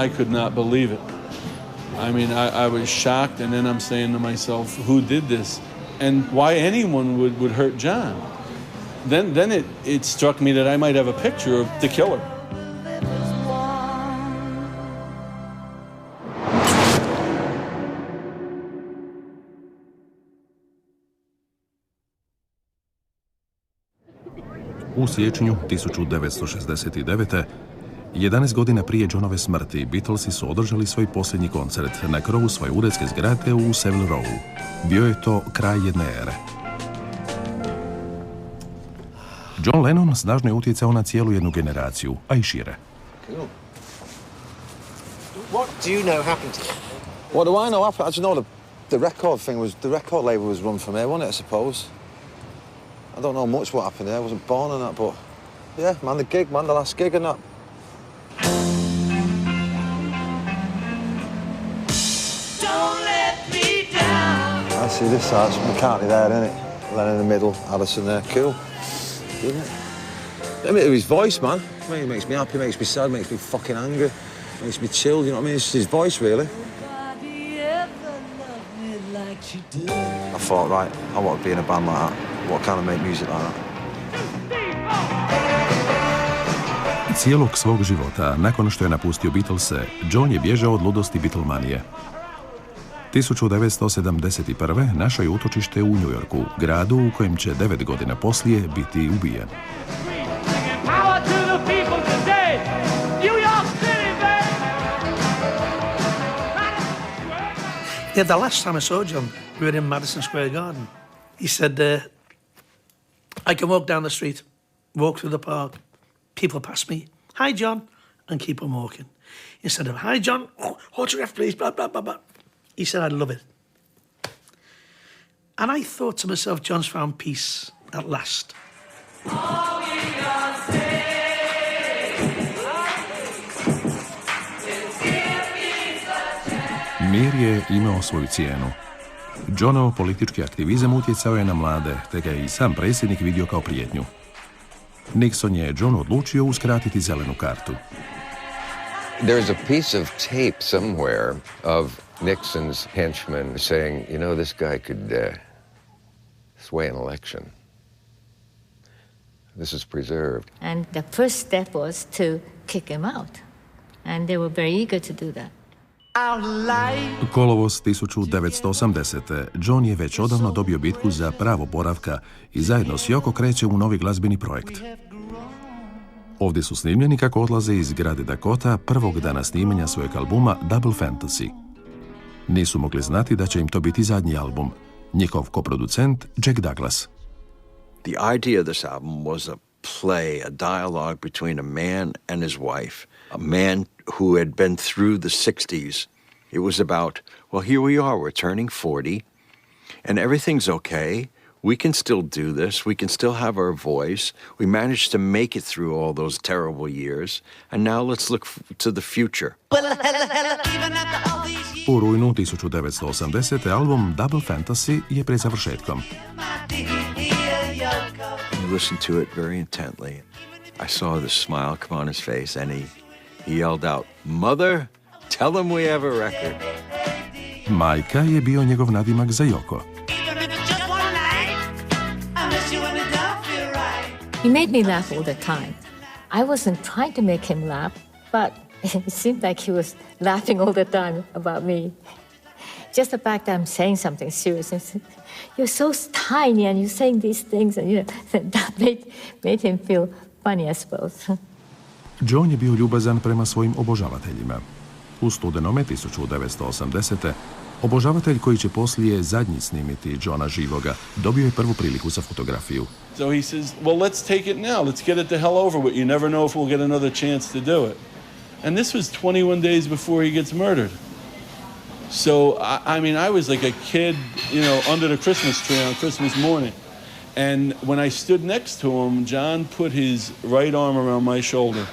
I could not believe it. I mean, I was shocked, and then I'm saying to myself, who did this? And why anyone would hurt John? Then it struck me that I might have a picture of the killer. U siječnju 1969. 11 godina prije Johnove smrti, Beatlesi su održali svoj posljednji koncert na krovu svoje uredske zgrade u Savile Row. Bio je to kraj jedne ere. John Lennon snažno je utjecao na cijelu jednu generaciju, a i šire. What do you know happened to you? What do I know happened? I just know the record thing was, the record label was run from here, wasn't it, I suppose? I don't know much what happened there. I wasn't born in that, but yeah, man, the gig, man, the last gig and that. Don't let me down. I see this side, it's McCartney there, isn't it? Lennon in the middle, Addison there, cool. Isn't it? I mean, his voice, man. I mean, it makes me happy, makes me sad, makes me fucking angry, makes me chill, you know what I mean? It's his voice, really. I thought, right, I want to be in a band like that. What kind of make music like that? Cijelog svog života, nakon što je napustio Beatlese, John je bježao od ludosti Beatlemanije. 1971. našao je utočište u New Yorku, gradu u kojem će 9 godina poslije biti ubijen. Yeah, the last time I saw John, we were in Madison Square Garden. He said, I can walk down the street, walk through the park, people pass me, hi John, and keep on walking. Instead of, hi John, autograph please, blah, blah, blah, blah. He said, I love it. And I thought to myself, John's found peace at last. Mir je imao svoju cijenu. Johnov politički aktivizam utjecao je na mlade, te ga je i sam predsjednik vidio kao prijetnju. Nixon je Johnu odlučio uskratiti zelenu kartu. There's a piece of tape somewhere of Nixon's henchmen saying, you know, this guy could sway an election. This is preserved. And the first step was to kick him out. And they were very eager to do that. Kolovoz 1980. John je već odavno dobio bitku za pravo boravka i zajedno s Yoko kreće u novi glazbeni projekt. Ovdje su snimljeni kako odlaze iz grade Dakota prvog dana snimanja svojeg albuma Double Fantasy. Nisu mogli znati da će im to biti zadnji album. Njihov koproducent Jack Douglas. The idea of this album was a play, a dialogue between a man and his wife, a man who had been through the 60s. It was about, well, here we are, we're turning 40, and everything's okay. We can still do this. We can still have our voice. We managed to make it through all those terrible years, and now let's look to the future. U rujnu 1980. album Double Fantasy je pred završetkom. I listened to it very intently. I saw the smile come on his face, and he yelled out, "Mother, tell them we have a record." Majka je bio njegov nadimak za Yoko. He made me laugh all the time. I wasn't trying to make him laugh, but it seemed like he was laughing all the time about me. Just the fact that I'm saying something serious. You're so tiny and you're saying these things, and that made him feel funny, I suppose. John je bio ljubazan prema svojim obožavateljima. U studenome 1980. obožavatelj koji će poslije zadnji snimiti Johna živoga dobio je prvu priliku za fotografiju. So he says, well, let's take it now. Let's get it the hell over with. You never know if we'll get another chance to do it. And this was 21 days before he gets murdered. So, I mean, I was like a kid, you know, under the Christmas tree on Christmas morning. And when I stood next to him, John put his right arm around my shoulder.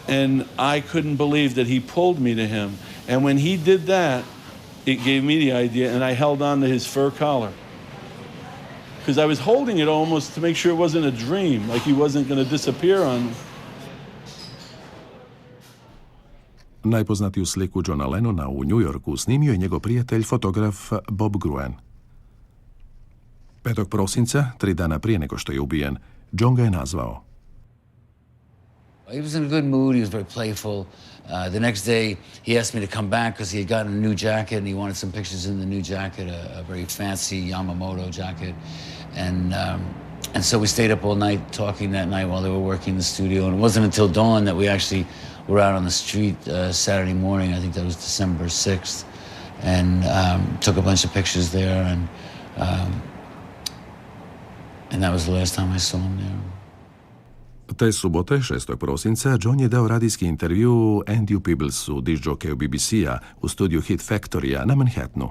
And I couldn't believe that he pulled me to him. And when he did that, it gave me the idea, and I held on to his fur collar. Because I was holding it almost to make sure it wasn't a dream, like he wasn't going to disappear on me. Najpoznatiju sliku Johna Lennona u New Yorku snimio je njegov prijatelj, fotograf Bob Gruen. 5. prosinca, 3 dana prije nego što je ubijen, John ga je nazvao. He was in a good mood. He was very playful. The next day, he asked me to come back because he had gotten a new jacket and he wanted some pictures in the new jacket, a very fancy Yamamoto jacket. And so we stayed up all night talking that night while they were working in the studio. And it wasn't until dawn that we actually were out on the street Saturday morning. I think that was December 6th. And took a bunch of pictures there. And that was the last time I saw him there. Te subote, 6. prosinca, John je dao radijski intervju Andyu Peeblesu, diskjokeju BBC-a, u studiju Hit Factory-a na Manhattanu.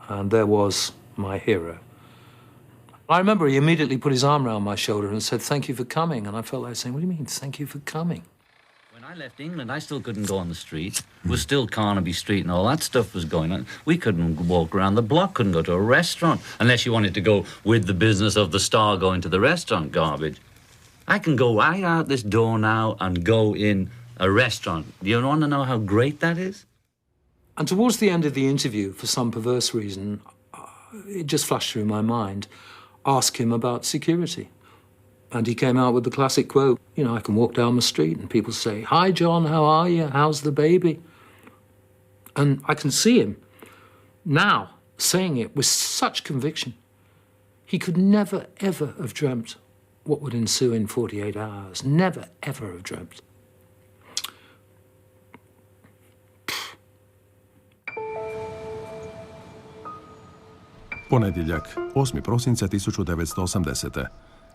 And there was my hero. I remember he immediately put his arm around my shoulder and said, "Thank you for coming." And I felt like saying, "What do you mean, thank you for coming?" When I left England, I still couldn't go on the street. It was still Carnaby Street and all that stuff was going on. We couldn't walk around the block, couldn't go to a restaurant, unless you wanted to go with the business of the star going to the restaurant garbage. I can go right out this door now and go in a restaurant. Do you want to know how great that is? And towards the end of the interview, for some perverse reason, it just flashed through my mind, ask him about security. And he came out with the classic quote, you know, I can walk down the street and people say, "Hi, John, how are you? How's the baby?" And I can see him now saying it with such conviction. He could never, ever have dreamt what would ensue in 48 hours. Never, ever have dreamt. Ponedjeljak, 8. prosinca 1980.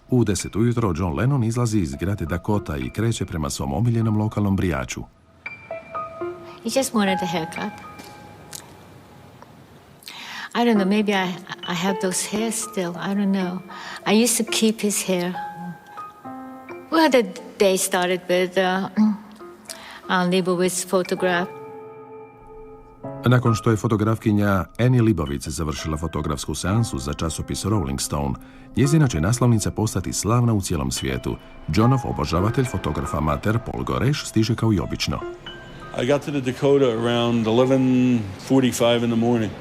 U 10 ujutro John Lennon izlazi iz zgrade Dakota i kreće prema svom omiljenom lokalnom brijaču. He just wanted a haircut. I don't know, maybe I have those hairs still. I don't know. I used to keep his hair. Well, the day started with Anne Leibovitz photograph. Nakon što je fotografkinja Annie Leibovitz završila fotografsku seansu za časopis Rolling Stone, njezina će naslovnica postati slavna u cijelom svijetu. Johnov obožavatelj, fotograf amater Paul Goreš stiže kao i obično. I got to the Dakota around 11:45 in the morning.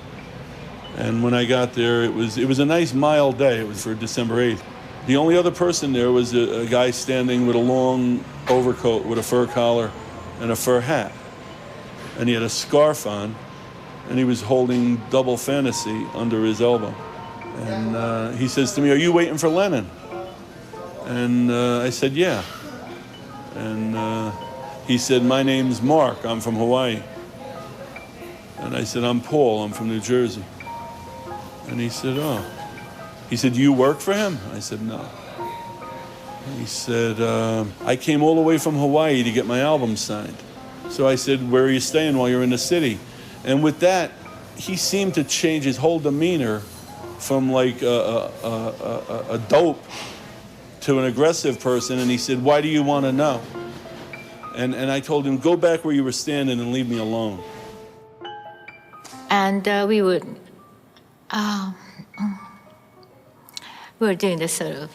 And when I got there, it was a nice mild day. It was for December 8th. The only other person there was a guy standing with a long overcoat with a fur collar and a fur hat. And he had a scarf on, and he was holding Double Fantasy under his elbow. And he says to me, "Are you waiting for Lennon?" And I said, "Yeah." And he said, "My name's Mark. I'm from Hawaii." And I said, "I'm Paul. I'm from New Jersey." And he said, "Oh." He said, "Do you work for him?" I said, "No." He said, "I came all the way from Hawaii to get my album signed." So I said, "Where are you staying while you're in the city?" And with that, he seemed to change his whole demeanor from like a dope to an aggressive person. And he said, "Why do you want to know?" And I told him, "Go back where you were standing and leave me alone." And we were doing this sort of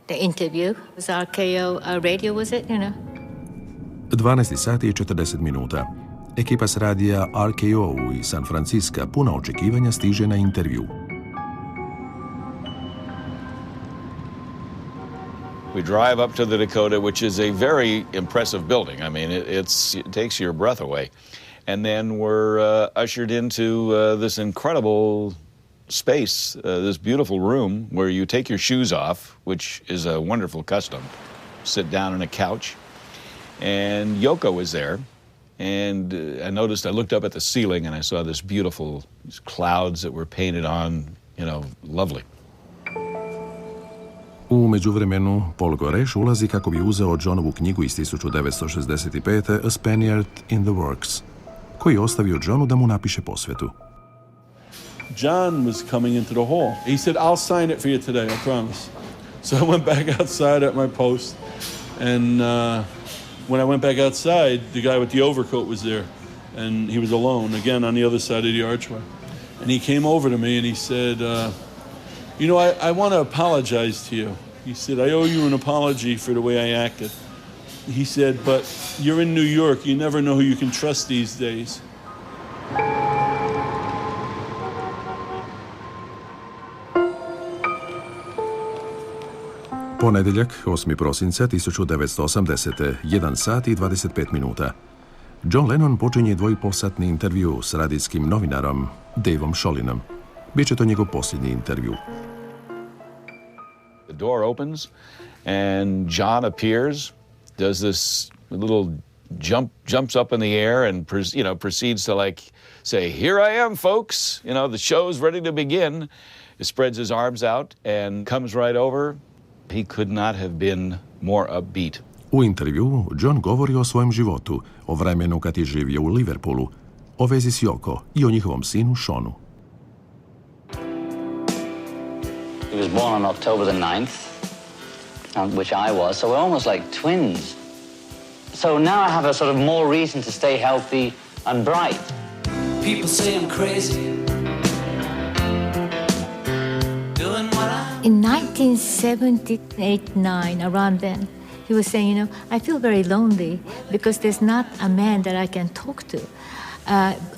the interview. It was RKO radio, was it? You know. 12 sati i 40 minuta. Ekipa s radija RKO iz San Francisca puna očekivanja stiže na intervju. We drive up to the Dakota, which is a very impressive building. I mean, it takes your breath away. And then we're ushered into this incredible space, this beautiful room where you take your shoes off, which is a wonderful custom. Sit down on a couch. And Yoko was there, and I noticed, I looked up at the ceiling and I saw these clouds that were painted on, you know, lovely. U međuvremenu, Paul Goreš ulazi kako bi uzeo Johnovu knjigu iz 1965. A Spaniard in the Works, koji je ostavio Johnu da mu napiše posvetu. John was coming into the hall. He said, "I'll sign it for you today, I promise." So I went back outside at my post, and when I went back outside, the guy with the overcoat was there, and he was alone, again, on the other side of the archway. And he came over to me and he said, "You know, I want to apologize to you." He said, "I owe you an apology for the way I acted." he said, but you're in New York, you never know who you can trust these days. Ponedjeljak, 8. prosinca 1980. 1 sat i 25 minuta. John Lennon počinje 2,5-satni intervju s radijskim novinarom Daveom Sholinom. Biće to njegov posljednji intervju. The door opens and John appears, does this little jumps up in the air and proceeds to like say, "Here I am, folks. The show's ready to begin." He spreads his arms out and comes right over. He could not have been more upbeat. U intervju John govori o svojem životu, o vremenu kad je živio u Liverpoolu, o vezi s Yoko i o njihovom sinu Seanu. He was born on October the 9th, which I was, so we're almost like twins. So now I have a sort of more reason to stay healthy and bright. People say I'm crazy. In 1978-9, around then, he was saying, I feel very lonely because there's not a man that I can talk to,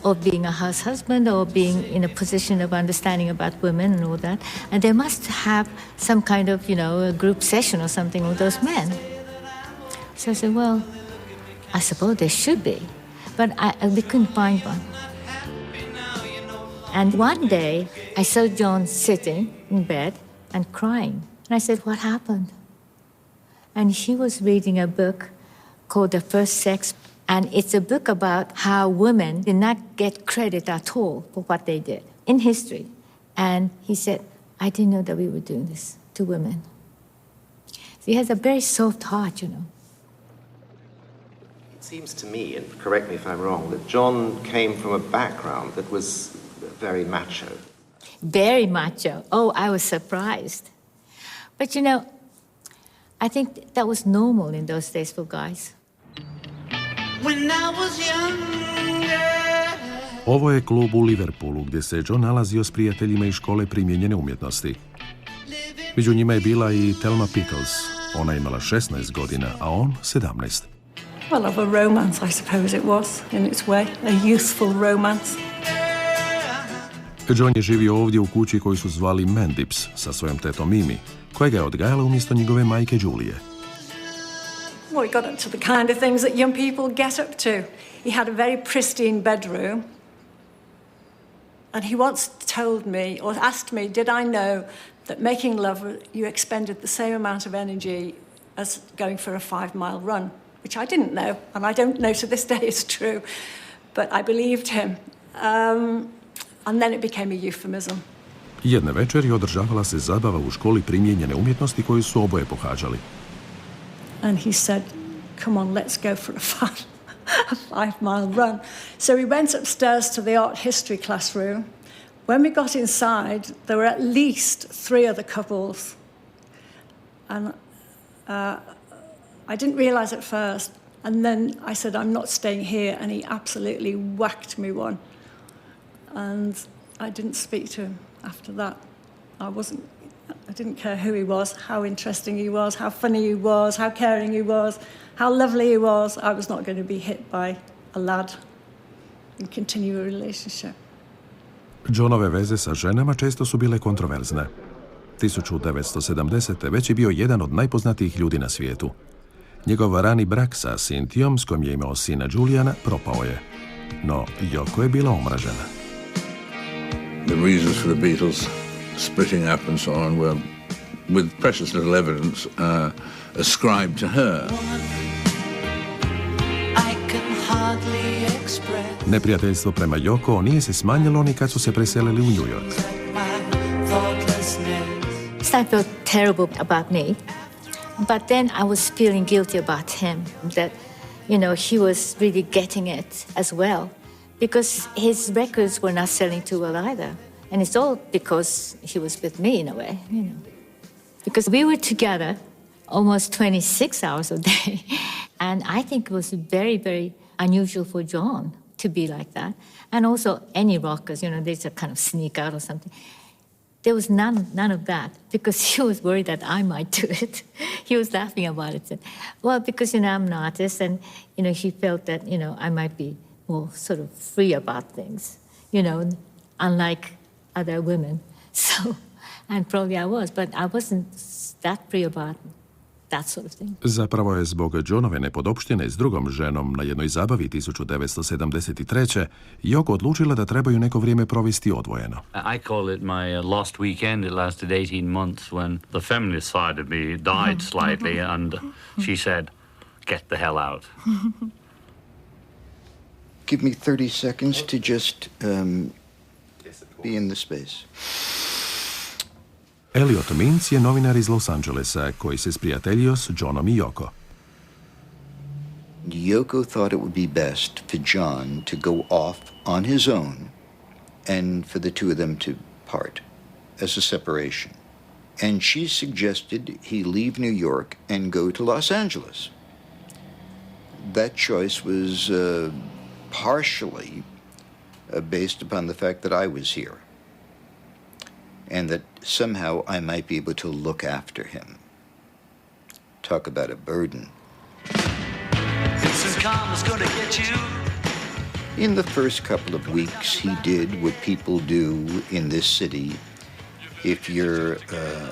or being a husband or being in a position of understanding about women and all that. And they must have some kind of, a group session or something with those men. So I said, well, I suppose there should be, but we couldn't find one. And one day, I saw John sitting in bed and crying. And I said, what happened? And he was reading a book called The First Sex. And it's a book about how women did not get credit at all for what they did in history. And he said, I didn't know that we were doing this to women. So he has a very soft heart, It seems to me, and correct me if I'm wrong, that John came from a background that was very macho. Very macho. Oh, I was surprised. But I think that was normal in those days for guys. When I was younger. Ovo je klub u Liverpoolu gdje se John nalazio s prijateljima iz škole primijenjene umjetnosti. Među njima je bila i Thelma Pickles. Ona je imala 16 godina, a on 17. Well, of a romance, I suppose it was, in its way. A youthful romance. John je živio ovdje u kući koju su zvali Mandips sa svojom tetom Mimi, koja ga je odgajala umjesto njegove majke Julie. Well, he got up to the kind of things that young people get up to. He had a very pristine bedroom. And he once told me, or asked me, did I know that making love, you expended the same amount of energy as going for a 5-mile run, which I didn't know, and I don't know to this day it's true. But I believed him. And then it became a euphemism. Jedne večeri održavala se zabava u školi primijenjene umjetnosti koju su oboje pohađali. And he said, come on, let's go for a 5-mile run. So we went upstairs to the art history classroom. When we got inside, there were at least 3 other couples. And I didn't realize at first. And then I said, I'm not staying here. And he absolutely whacked me one. And I didn't speak to him after that. I didn't care who he was, how interesting he was, how funny he was, how caring he was, how lovely he was. I was not going to be hit by a lad and continue a relationship. Johnove veze sa ženama često su bile kontroverzne. 1970. već je bio jedan od najpoznatijih ljudi na svijetu. Njegov rani brak sa Cynthijom, s kojom je imao sina Juliana, propao je. No, Yoko je bila omražena. The reasons for the Beatles splitting up and so on were, with precious little evidence, ascribed to her. Neprijateljstvo prema Yoko nije se smanjilo ni kad su se preselili u New York. I felt terrible about me, but then I was feeling guilty about him, that, he was really getting it as well, because his records were not selling too well either. And it's all because he was with me in a way, Because we were together almost 26 hours a day. And I think it was very, very unusual for John to be like that. And also any rockers, they just kind of sneak out or something. There was none of that, because he was worried that I might do it. He was laughing about it. Well, because, I'm an artist, and, he felt that, I might be more sort of free about things, unlike other women. So, and probably I was, but I wasn't that free about that sort of thing. Zapravo je zbog Johnove nepodopštine s drugom ženom na jednoj zabavi 1973. Yoko odlučila da trebaju neko vrijeme provesti odvojeno. I call it my lost weekend. It lasted 18 months when the feminist side of me died slightly and she said, get the hell out. Give me 30 seconds to just be in the space. Elliot Mintz je novinar iz Los Angelesa koji se sprijateljio s Johnom i Yoko. Yoko thought it would be best for John to go off on his own and for the two of them to part as a separation. And she suggested he leave New York and go to Los Angeles. That choice was partially based upon the fact that I was here, and that somehow I might be able to look after him. Talk about a burden. In the first couple of weeks, he did what people do in this city. If you're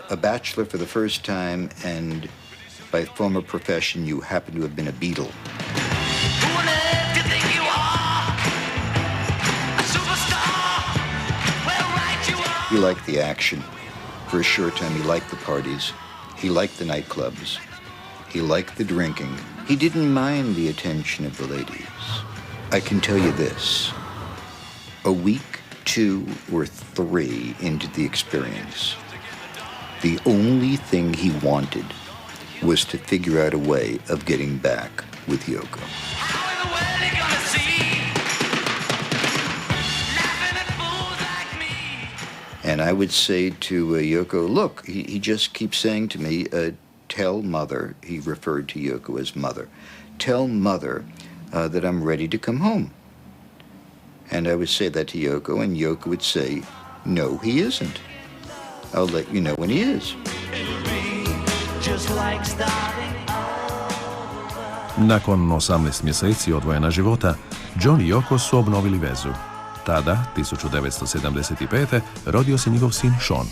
a bachelor for the first time and by former profession you happen to have been a Beatle. He liked the action. For a short time, he liked the parties. He liked the nightclubs. He liked the drinking. He didn't mind the attention of the ladies. I can tell you this. A week, 2 or 3 into the experience, the only thing he wanted was to figure out a way of getting back with Yoko. And I would say to Yoko, look, he just keeps saying to me, tell mother, he referred to Yoko as mother, tell mother that I'm ready to come home. And I would say that to Yoko, and Yoko would say, no, he isn't. I'll let you know when he is. Nakon 18 mjeseci odvojena života, John i Yoko su obnovili vezu. Tada, 1975. rodio se njihov sin Sean.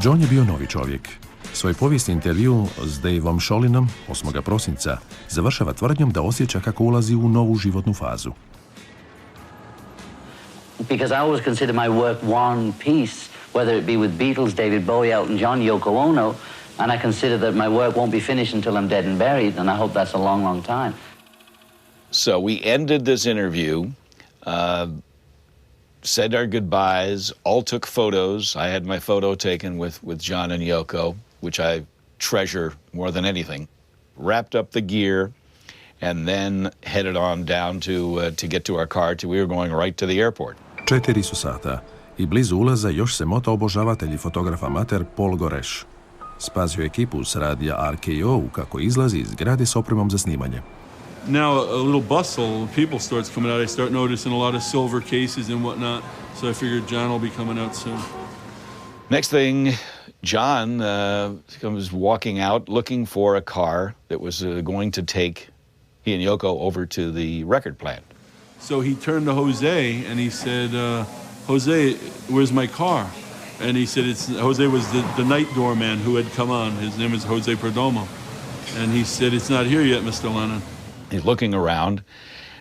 John je bio novi čovjek. Svoj povijesni intervju s Daveom Sholinom 8. prosinca završava tvrdnjom da osjeća kako ulazi u novu životnu fazu. Because I always consider my work one piece, whether it be with Beatles, David Bowie, Elton John, Yoko Ono, and I consider that my work won't be finished until I'm dead and buried, and I hope that's a long, long time. So we ended this interview, said our goodbyes, all took photos. I had my photo taken with John and Yoko, which I treasure more than anything. Wrapped up the gear, and then headed on down to get to our car. We were going right to the airport. 4 su sata i blizu ulaza još se mota obožavatelj i fotograf amater Paul Goreš. Spazio ekipu s radija RKO kako izlazi iz zgrade s opremom za snimanje. Now a little bustle, people starts coming out. I start noticing a lot of silver cases and whatnot. So I figured John will be coming out soon. Next thing, John comes walking out looking for a car that was going to take he and Yoko over to the record plant. So he turned to Jose and he said, Jose, where's my car? And he said, Jose was the night doorman who had come on. His name is Jose Perdomo. And he said, it's not here yet, Mr. Lennon. He's looking around.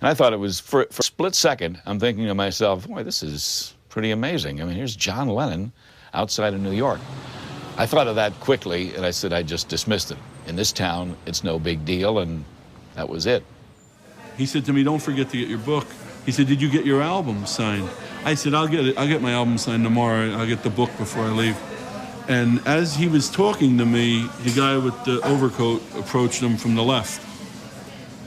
And I thought it was, for a split second, I'm thinking to myself, boy, this is pretty amazing. I mean, here's John Lennon outside of New York. I thought of that quickly, and I said I just dismissed it. In this town, it's no big deal, and that was it. He said to me, don't forget to get your book. He said, did you get your album signed? I said, I'll get it. I'll get my album signed tomorrow. I'll get the book before I leave. And as he was talking to me, the guy with the overcoat approached him from the left.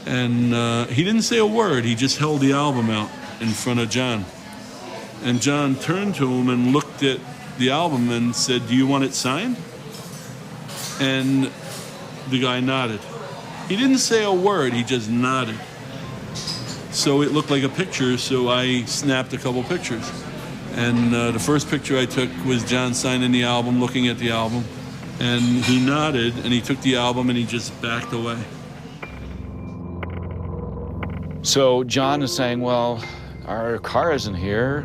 And he didn't say a word. He just held the album out in front of John. And John turned to him and looked at the album and said, do you want it signed? And the guy nodded. He didn't say a word. He just nodded. So it looked like a picture, so I snapped a couple pictures. And the first picture I took was John signing the album, looking at the album. And he nodded, and he took the album, and he just backed away. So John is saying, well, our car isn't here.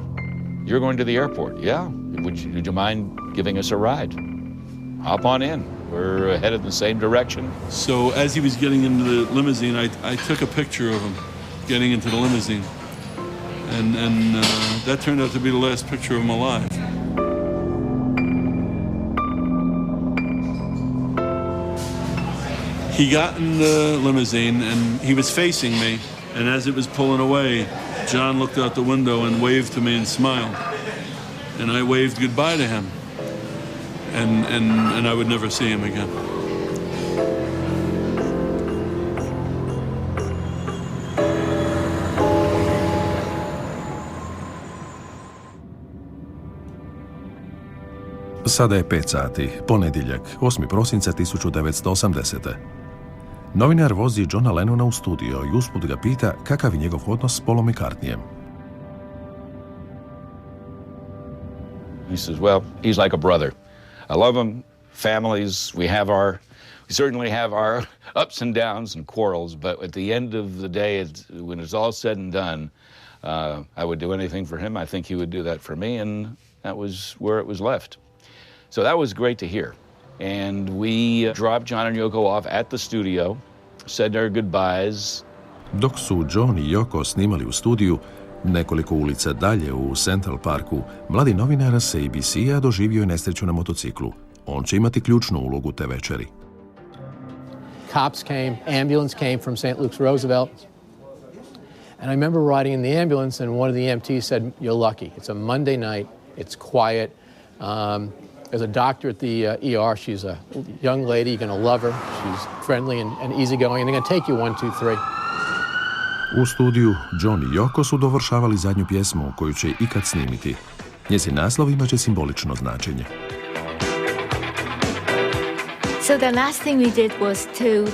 You're going to the airport. Yeah. Would you mind giving us a ride? Hop on in. We're headed in the same direction. So as he was getting into the limousine, I took a picture of him getting into the limousine. And that turned out to be the last picture of him alive. He got in the limousine, and he was facing me. And as it was pulling away, John looked out the window and waved to me and smiled. And I waved goodbye to him. And I would never see him again. Sada je 5 sati, ponedjeljak, 8. prosinca 1980. Novinar vozi Johna Lennona u studio i usput ga pita kakav je njegov odnos s Paulom McCartneyem. He says, well, he's like a brother. I love him. Families, we certainly have our ups and downs and quarrels, but at the end of the day, when it's all said and done, I would do anything for him. I think he would do that for me, and that was where it was left. So that was great to hear. And we dropped John and Yoko off at the studio, said our goodbyes. Dok su John i Yoko snimali u studiju, nekoliko ulica dalje u Central Parku, mladi novinar sa ABC-a doživio je nesreću na motociklu. On će imati ključnu ulogu te večeri. Cops came, ambulance came from St. Luke's Roosevelt. And I remember riding in the ambulance and one of the EMTs said, you're lucky. It's a Monday night. It's quiet. There's a doctor at the ER. She's a young lady. You're going to love her. She's friendly and easygoing. And they're going to take you 1, 2, 3. U studiju John i Yoko su dovršavali zadnju pjesmu koju će ikad snimiti. Njezin naslov imaće simbolično značenje. So the last thing we did was to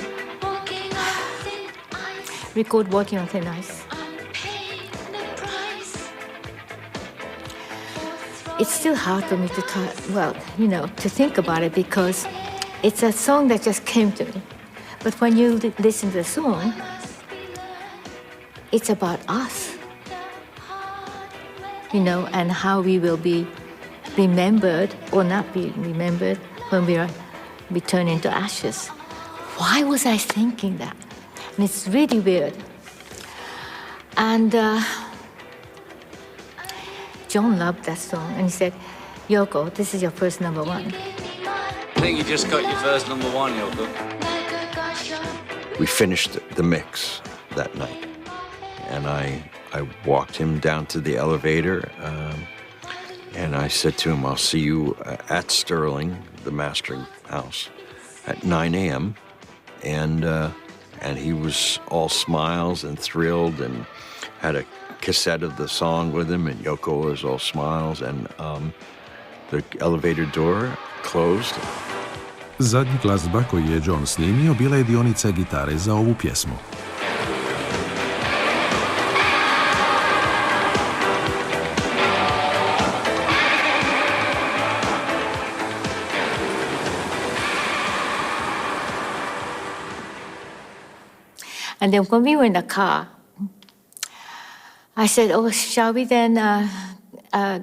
record Walking on Thin Ice. It's still hard for me to to think about it because it's a song that just came to me. But when you listen to the song, it's about us, and how we will be remembered or not be remembered when we turn into ashes. Why was I thinking that? And it's really weird. And John loved that song, and he said, Yoko, this is your first number one. I think you just got your first number one, Yoko. We finished the mix that night, and I walked him down to the elevator, and I said to him, I'll see you at Sterling, the mastering house, at 9 a.m., and he was all smiles and thrilled and had a cassette of the song with him, and Yoko was all smiles, and the elevator door closed. Zadnji glazba koju je John snimio bila je dionica gitare za ovu pjesmu. And then when we were in the car, I said, oh, shall we then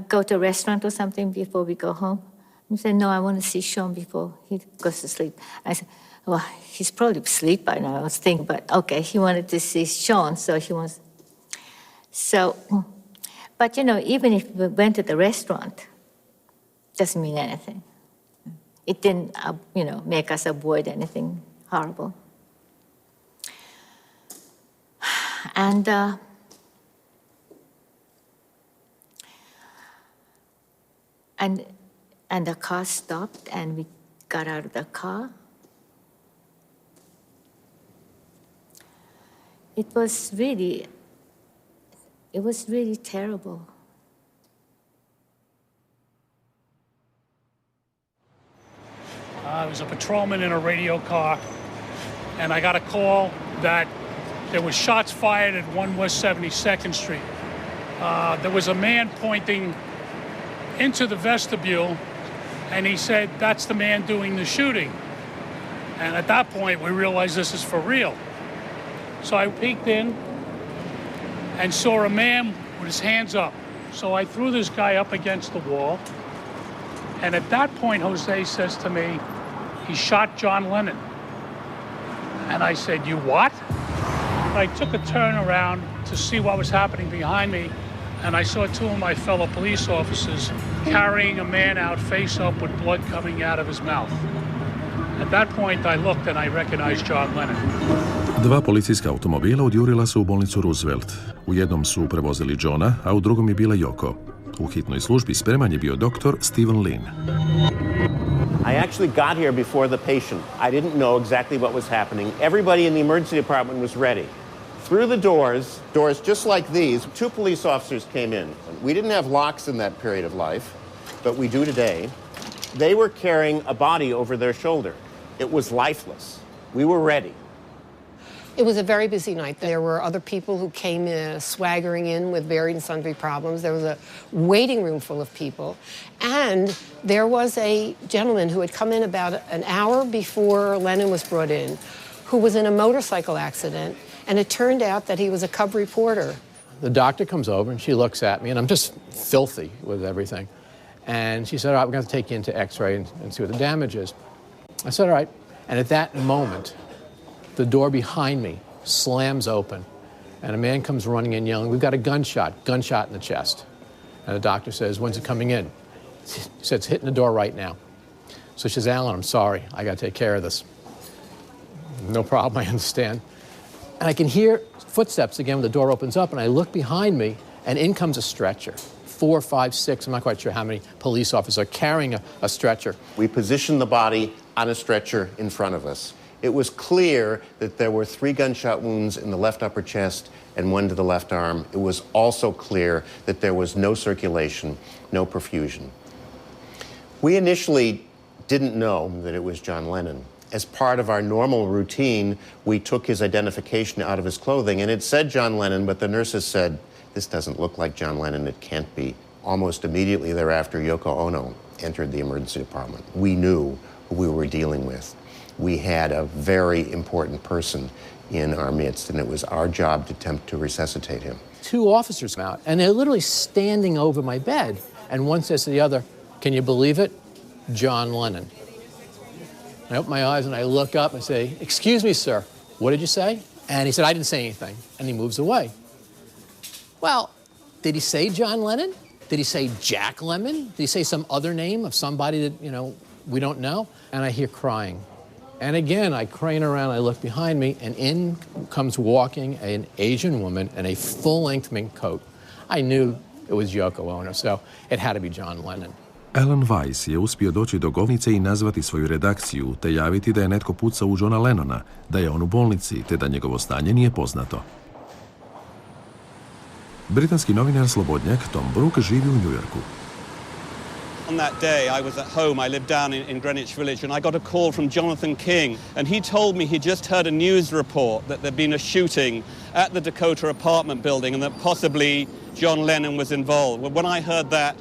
go to a restaurant or something before we go home? He said, no, I want to see Sean before he goes to sleep. I said, well, he's probably asleep by now, I was thinking, but okay, he wanted to see Sean, so he wants... So, but even if we went to the restaurant, doesn't mean anything. It didn't, make us avoid anything horrible. And the car stopped, and we got out of the car. It was really terrible. I was a patrolman in a radio car, and I got a call that there was shots fired at 1 West 72nd Street. There was a man pointing into the vestibule, and he said, "That's the man doing the shooting." And at that point, we realized this is for real. So I peeked in and saw a man with his hands up. So I threw this guy up against the wall. And at that point, Jose says to me, "He shot John Lennon." And I said, "You what?" I took a turn around to see what was happening behind me, and I saw two of my fellow police officers carrying a man out face up with blood coming out of his mouth. At that point, I looked and I recognized John Lennon. Dva policijska automobila odjurila su u bolnicu Roosevelt. U jednom su prevozili Johna, a u drugom je bila Yoko. U hitnoj službi spreman je bio doktor Steven Lin. I actually got here before the patient. I didn't know exactly what was happening. Everybody in the emergency department was ready. Through the doors just like these, two police officers came in. We didn't have locks in that period of life, but we do today. They were carrying a body over their shoulder. It was lifeless. We were ready. It was a very busy night. There were other people who came in, swaggering in with varied and sundry problems. There was a waiting room full of people. And there was a gentleman who had come in about an hour before Lennon was brought in, who was in a motorcycle accident. And it turned out that he was a cub reporter. The doctor comes over and she looks at me, and I'm just filthy with everything. And she said, "All right, we're going to take you into X-ray and see what the damage is." I said, "All right." And at that moment, the door behind me slams open, and a man comes running in yelling, "We've got a gunshot in the chest." And the doctor says, "When's it coming in?" He said, "It's hitting the door right now." So she says, "Alan, I'm sorry. I got to take care of this." "No problem, I understand." And I can hear footsteps again when the door opens up, and I look behind me, and in comes a stretcher. 4, 5, 6, I'm not quite sure how many police officers are carrying a stretcher. We positioned the body on a stretcher in front of us. It was clear that there were 3 gunshot wounds in the left upper chest and 1 to the left arm. It was also clear that there was no circulation, no perfusion. We initially didn't know that it was John Lennon. As part of our normal routine, we took his identification out of his clothing, and it said John Lennon, but the nurses said, "This doesn't look like John Lennon, it can't be." Almost immediately thereafter, Yoko Ono entered the emergency department. We knew who we were dealing with. We had a very important person in our midst, and it was our job to attempt to resuscitate him. 2 officers come out, and they're literally standing over my bed. And one says to the other, "Can you believe it? John Lennon." I open my eyes and I look up and say, "Excuse me, sir, what did you say?" And he said, "I didn't say anything." And he moves away. Well, did he say John Lennon? Did he say Jack Lemmon? Did he say some other name of somebody that, we don't know? And I hear crying. And again, I crane around, I look behind me, and in comes walking an Asian woman in a full-length mink coat. I knew it was Yoko Ono, so it had to be John Lennon. Alan Weiss je uspio doći do Golnice i nazvati svoju redakciju, te javiti da je netko pucao u Johna Lennona, da je on u bolnici, te da njegovo stanje nije poznato. Britanski novinar slobodnjak Tom Brooke živi u Njujorku. On that day, I was at home. I lived down in Greenwich Village, and I got a call from Jonathan King, and he told me he just heard a news report that there'd been a shooting at the Dakota apartment building and that possibly John Lennon was involved. When I heard that,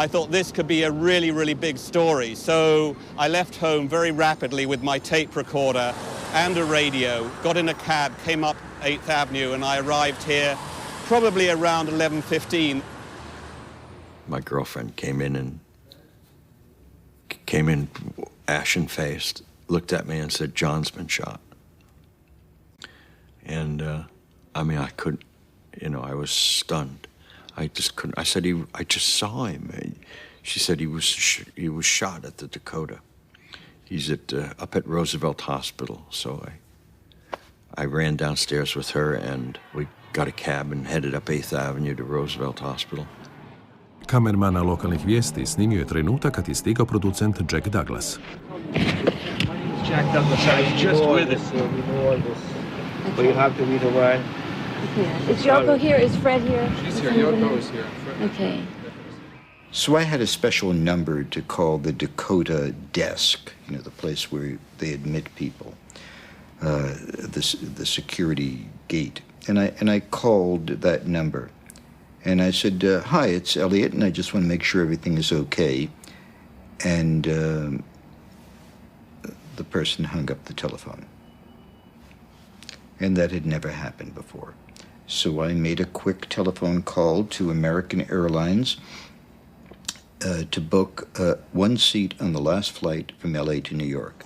I thought this could be a really, really big story. So I left home very rapidly with my tape recorder and a radio, got in a cab, came up 8th Avenue, and I arrived here probably around 11:15. My girlfriend came in ashen-faced, looked at me and said, "John's been shot." And, I couldn't, I was stunned. I just couldn't. I said, I just saw him. She said he was shot at the Dakota. He's up at Roosevelt Hospital. So I ran downstairs with her, and we got a cab and headed up 8th Avenue to Roosevelt Hospital. Kamermana lokalnih vijesti snimio je trenutak kad je stigao producent Jack Douglas. Jack Douglas, I was just with us. But you have to read a word. Yeah. Is Yoko here? Is Fred here? She's here. Yoko is here. Okay. So I had a special number to call the Dakota desk, the place where they admit people, the security gate. And I called that number. And I said, hi, it's Elliot, and I just want to make sure everything is okay. And the person hung up the telephone. And that had never happened before. So I made a quick telephone call to American Airlines to book one seat on the last flight from LA to New York.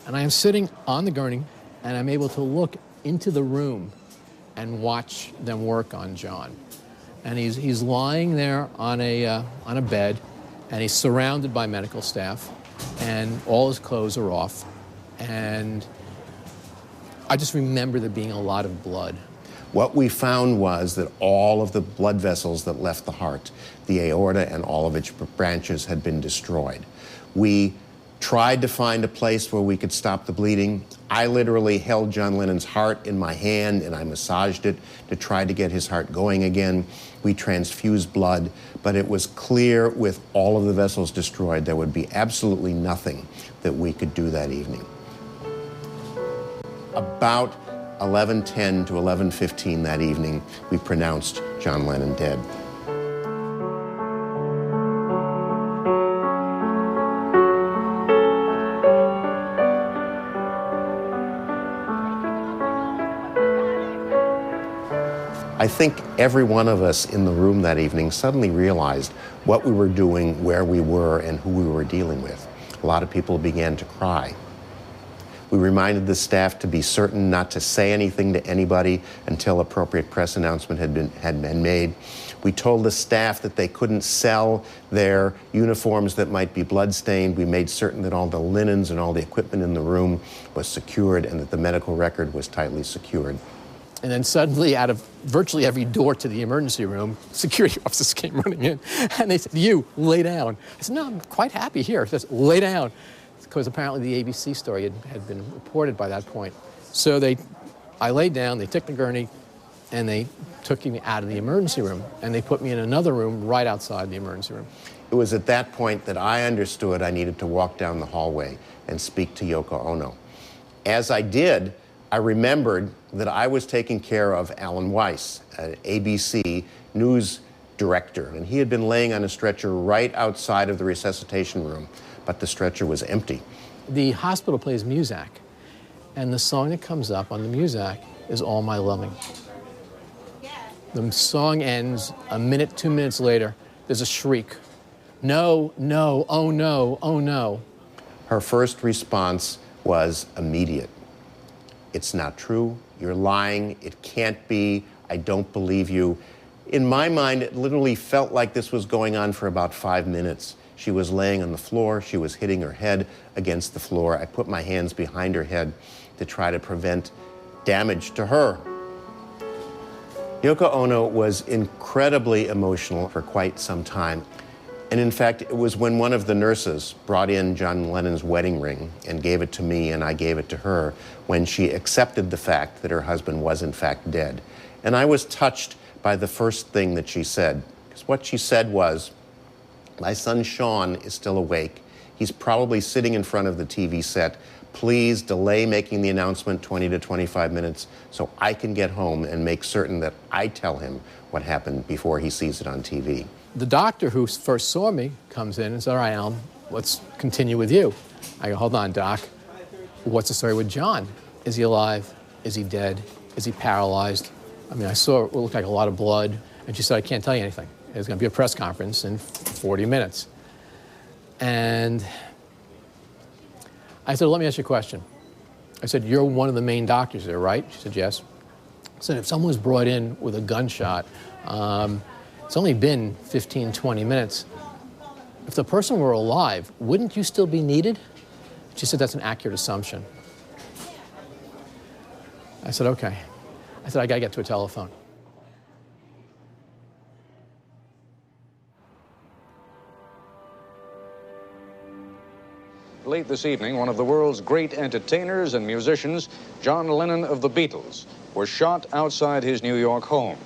And I am sitting on the gurney, and I'm able to look into the room and watch them work on John. And he's lying there on a bed, and he's surrounded by medical staff, and all his clothes are off. And I just remember there being a lot of blood. What we found was that all of the blood vessels that left the heart, the aorta and all of its branches, had been destroyed. We tried to find a place where we could stop the bleeding. I literally held John Lennon's heart in my hand and I massaged it to try to get his heart going again. We transfused blood, but it was clear with all of the vessels destroyed, there would be absolutely nothing that we could do that evening. About 11:10 to 11:15 that evening, we pronounced John Lennon dead. I think every one of us in the room that evening suddenly realized what we were doing, where we were, and who we were dealing with. A lot of people began to cry. We reminded the staff to be certain not to say anything to anybody until appropriate press announcement had been made. We told the staff that they couldn't sell their uniforms that might be bloodstained. We made certain that all the linens and all the equipment in the room was secured and that the medical record was tightly secured. And then suddenly, out of virtually every door to the emergency room, security officers came running in, and they said, "You, lay down." I said, "No, I'm quite happy here." He says, "Lay down," because apparently the ABC story had been reported by that point. So I laid down, they took the gurney, and they took me out of the emergency room, and they put me in another room right outside the emergency room. It was at that point that I understood I needed to walk down the hallway and speak to Yoko Ono. As I did, I remembered that I was taking care of Alan Weiss, an ABC news director, and he had been laying on a stretcher right outside of the resuscitation room, but the stretcher was empty. The hospital plays Muzak, and the song that comes up on the Muzak is All My Loving. The song ends, a minute, 2 minutes later, there's a shriek. No, no, oh no, oh no. Her first response was immediate. It's not true, you're lying, it can't be, I don't believe you. In my mind, it literally felt like this was going on for about 5 minutes. She was laying on the floor, she was hitting her head against the floor. I put my hands behind her head to try to prevent damage to her. Yoko Ono was incredibly emotional for quite some time. And in fact, it was when one of the nurses brought in John Lennon's wedding ring and gave it to me and I gave it to her when she accepted the fact that her husband was in fact dead. And I was touched by the first thing that she said, because what she said was, "My son Sean is still awake. He's probably sitting in front of the TV set. Please delay making the announcement 20 to 25 minutes so I can get home and make certain that I tell him what happened before he sees it on TV." The doctor who first saw me comes in and says, "All right, Alan, let's continue with you." I go, "Hold on, Doc. What's the story with John? Is he alive? Is he dead? Is he paralyzed?" I mean, I saw it looked like a lot of blood. And she said, "I can't tell you anything. There's going to be a press conference in 40 minutes. And I said, "Let me ask you a question." I said, "You're one of the main doctors there, right?" She said, "Yes." I said, "If someone was brought in with a gunshot, it's only been 15, 20 minutes. If the person were alive, wouldn't you still be needed?" She said, "That's an accurate assumption." I said, "Okay." I said, "I got to get to a telephone." Late this evening, one of the world's great entertainers and musicians, John Lennon of the Beatles, was shot outside his New York home.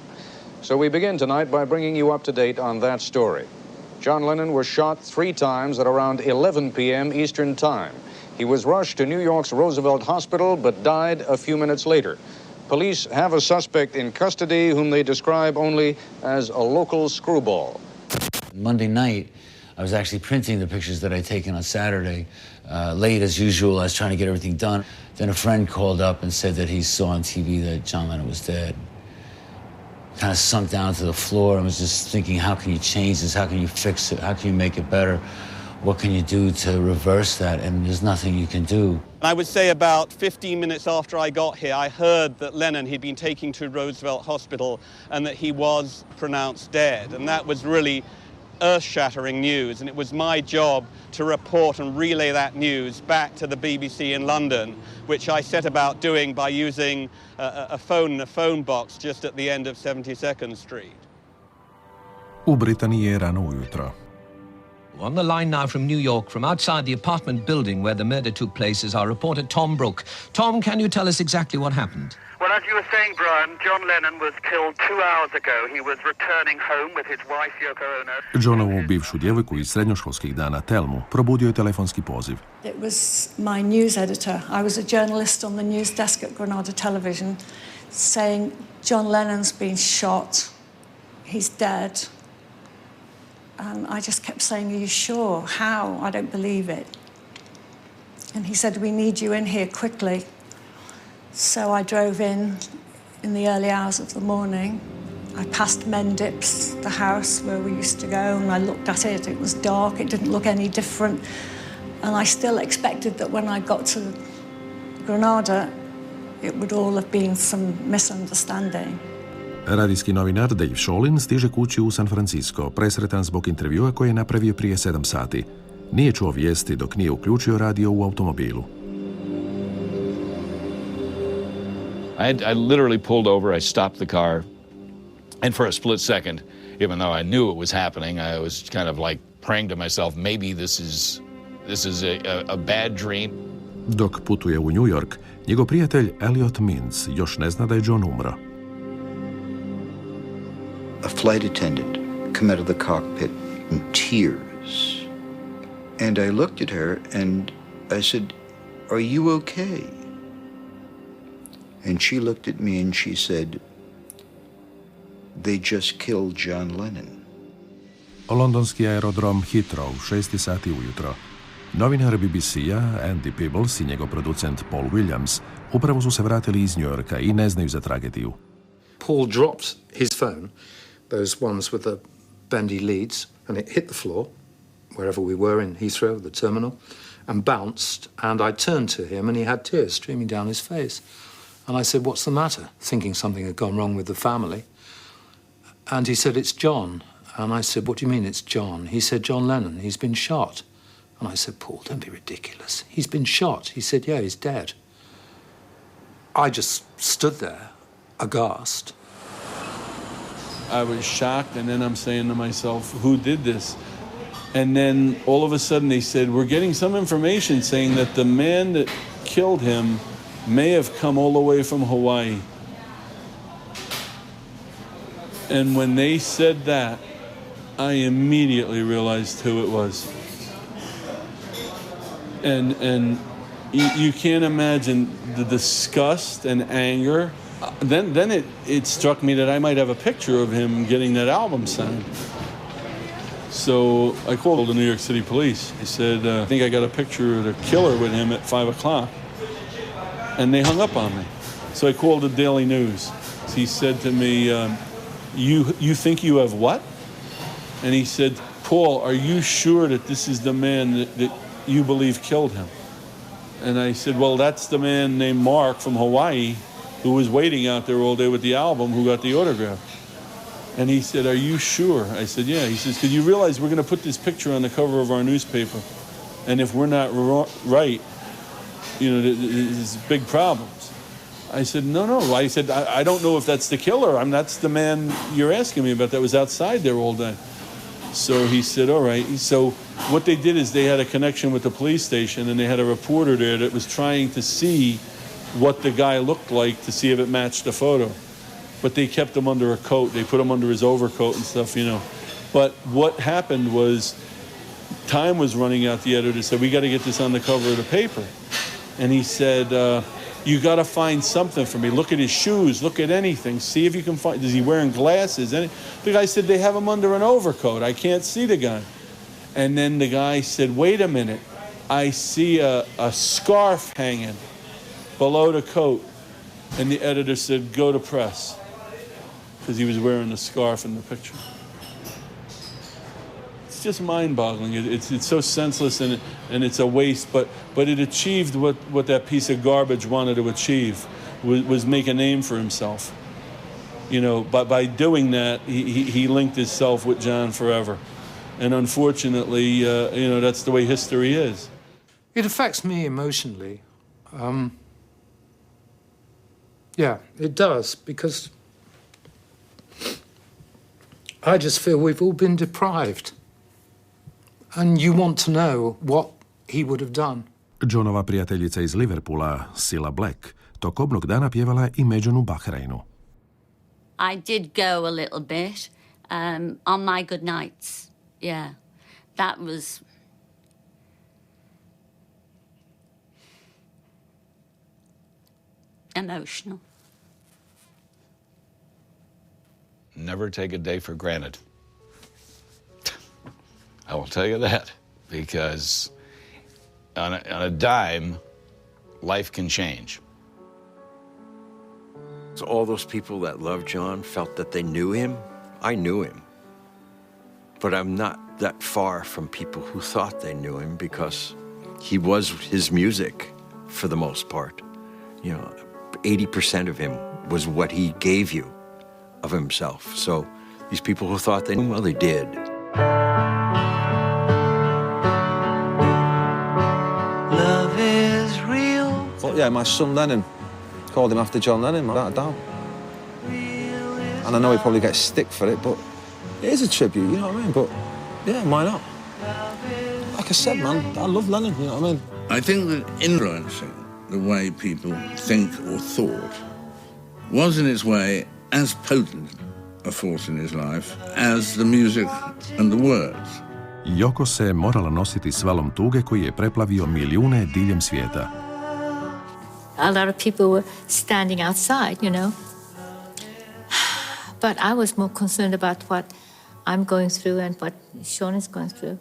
So we begin tonight by bringing you up to date on that story. John Lennon was shot 3 times at around 11 p.m. Eastern Time. He was rushed to New York's Roosevelt Hospital, but died a few minutes later. Police have a suspect in custody whom they describe only as a local screwball. Monday night, I was actually printing the pictures that I'd taken on Saturday. Late as usual, I was trying to get everything done. Then a friend called up and said that he saw on TV that John Lennon was dead. Kind of sunk down to the floor and was just thinking, how can you change this? How can you fix it? How can you make it better? What can you do to reverse that? And there's nothing you can do. I would say about 15 minutes after I got here, I heard that Lennon had been taken to Roosevelt Hospital and that he was pronounced dead. And that was really earth-shattering news. And it was my job to report and relay that news back to the BBC in London, which I set about doing by using a phone in a phone box just at the end of 72nd Street. U Britaniji je rano ujutro. On the line now from New York, from outside the apartment building where the murder took place, is our reporter Tom Brooke. Tom, can you tell us exactly what happened? Well, as you were saying, Brian, John Lennon was killed 2 hours ago. He was returning home with his wife, Yoko Ono. Johnovu bivšu djevojku iz srednjoškolskih dana, Telmu, probudio je telefonski poziv. It was my news editor. I was a journalist on the news desk at Granada Television saying, John Lennon's been shot. He's dead. And I just kept saying, are you sure? How? I don't believe it. And he said, we need you in here quickly. So I drove in the early hours of the morning. I passed Mendip's, the house where we used to go, and I looked at it. It was dark. It didn't look any different. And I still expected that when I got to Granada, it would all have been some misunderstanding. Radijski novinar Dave Sholin stiže kući u San Francisco, presretan zbog intervjua koji je napravio prije 7 sati. Nije čuo vijesti dok nije uključio radio u automobilu. I literally pulled over, I stopped the car, and for a split second, even though I knew it was happening, I was kind of like praying to myself, maybe this is a bad dream. Dok putuje u New York, njegov prijatelj Elliot Mintz još ne zna da je John umro. A flight attendant come out of the cockpit in tears. And I looked at her and I said, are you okay? And she looked at me and she said, they just killed John Lennon. Londonski aerodrom Heathrow, 6 sati ujutro. Novinar BBC-a Andy Peebles i njegov producent Paul Williams upravo su se vratili iz New Yorka i ne znaju za tragediju. Paul dropped his phone, those ones with the bendy leads, and it hit the floor, wherever we were in Heathrow, the terminal, and bounced, and I turned to him, and he had tears streaming down his face. And I said, what's the matter? Thinking something had gone wrong with the family. And he said, it's John. And I said, what do you mean it's John? He said, John Lennon, he's been shot. And I said, Paul, don't be ridiculous. He's been shot. He said, yeah, he's dead. I just stood there, aghast. I was shocked, and then I'm saying to myself, who did this? And then all of a sudden they said, we're getting some information saying that the man that killed him may have come all the way from Hawaii. And when they said that, I immediately realized who it was. And you can't imagine the disgust and anger. Then it struck me that I might have a picture of him getting that album signed. So I called the New York City police. I said, I think I got a picture of the killer with him at 5 o'clock. And they hung up on me. So I called the Daily News. He said to me, you think you have what? And he said, Paul, are you sure that this is the man that you believe killed him? And I said, well, that's the man named Mark from Hawaii who was waiting out there all day with the album who got the autograph. And he said, are you sure? I said, yeah. He says, because you realize we're going to put this picture on the cover of our newspaper. And if we're not right, you know, there's big problems. I said, no. I said, I don't know if that's the killer. That's the man you're asking me about that was outside there all day. So he said, all right. So what they did is they had a connection with the police station, and they had a reporter there that was trying to see what the guy looked like to see if it matched the photo. But they kept him under a coat. They put him under his overcoat and stuff, you know. But what happened was time was running out. The editor said, we got to get this on the cover of the paper. And he said, You got to find something for me. Look at his shoes. Look at anything. See if you can find. Is he wearing glasses? The guy said they have him under an overcoat. I can't see the guy. And then the guy said, wait a minute. I see a scarf hanging below the coat. And the editor said, go to press. Because he was wearing the scarf in the picture. It's just mind-boggling. It's so senseless and it's a waste, but it achieved what that piece of garbage wanted to achieve, was make a name for himself. You know, by doing that, he linked himself with John forever. And unfortunately, you know, that's the way history is. It affects me emotionally. Yeah, it does, because I just feel we've all been deprived. And you want to know what he would have done. Johnova prijateljica iz Liverpoola, Cilla Black, tog kobnog dana pjevala je i Međan u Bahreinu. I did go a little bit on my good nights. Yeah, that was... emotional. Never take a day for granted. I will tell you that, because on a dime, life can change. So all those people that loved John felt that they knew him. I knew him. But I'm not that far from people who thought they knew him, because he was his music for the most part. You know, 80% of him was what he gave you of himself. So these people who thought they knew him, well, they did. Love is real. Well, yeah, my son Lennon called him after John Lennon, without a doubt. And I know he probably gets stick for it, but it is a tribute, you know what I mean? But yeah, why not? Like I said, man, I love Lennon, you know what I mean? I think that influencing the way people think or thought was in its way as potent a force in his life as the music and the words. Yoko se morala nositi s valom tuge koji je preplavio milijune diljem svijeta. A lot of people were standing outside, you know. But I was more concerned about what I'm going through and what Sean is going through.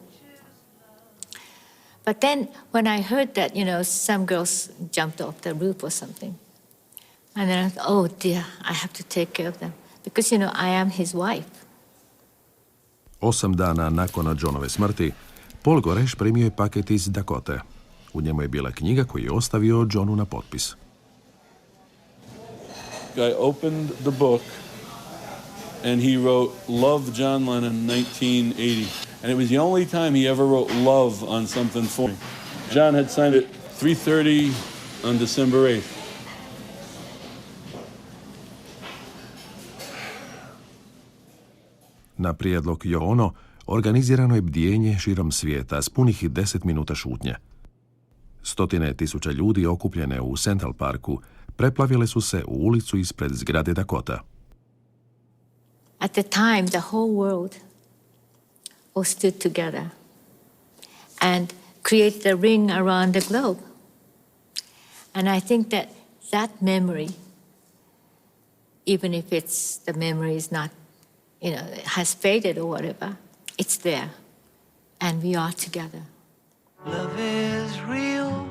But then when I heard that, you know, some girls jumped off the roof or something, and then I thought, oh dear, I have to take care of them. Because, you know, I am his wife. 8 dana nakon Johnove smrti, Paul Goreš primio je paket iz Dakote. U njemu je bila knjiga koju je ostavio Johnu na potpis. I opened the book and he wrote Love John Lennon 1980. And it was the only time he ever wrote love on something for me. John had signed it 3:30 on December 8th. Na prijedlog Ono organizirano je bdijenje širom svijeta s punih 10 minuta šutnje. Stotine tisuća ljudi okupljene u Central Parku preplavile su se u ulicu ispred zgrade Dakota. At the time, the whole world all stood together and created a ring around the globe. And I think that memory, even if the memory is not, you know, has faded or whatever, it's there. And we are together. Love is real.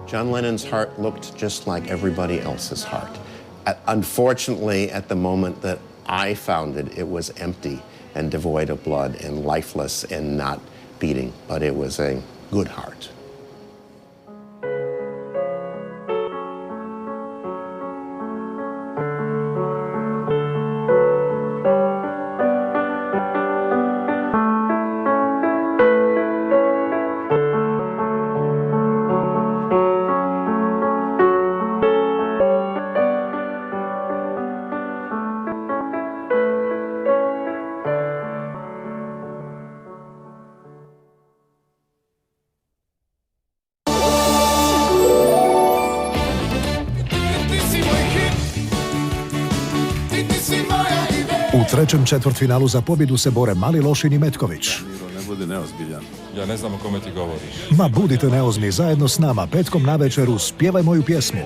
John Lennon's heart looked just like everybody else's heart. Unfortunately, at the moment that I found it, it was empty and devoid of blood and lifeless and not beating, but it was a good heart. U trećem četvrtfinalu za pobjedu se bore Mali Lošin i Metković. Budi neozbiljan. Ja ne znam o kome ti govoriš. Ma budite neozni zajedno s nama petkom navečer uz Pjevaj moju pjesmu.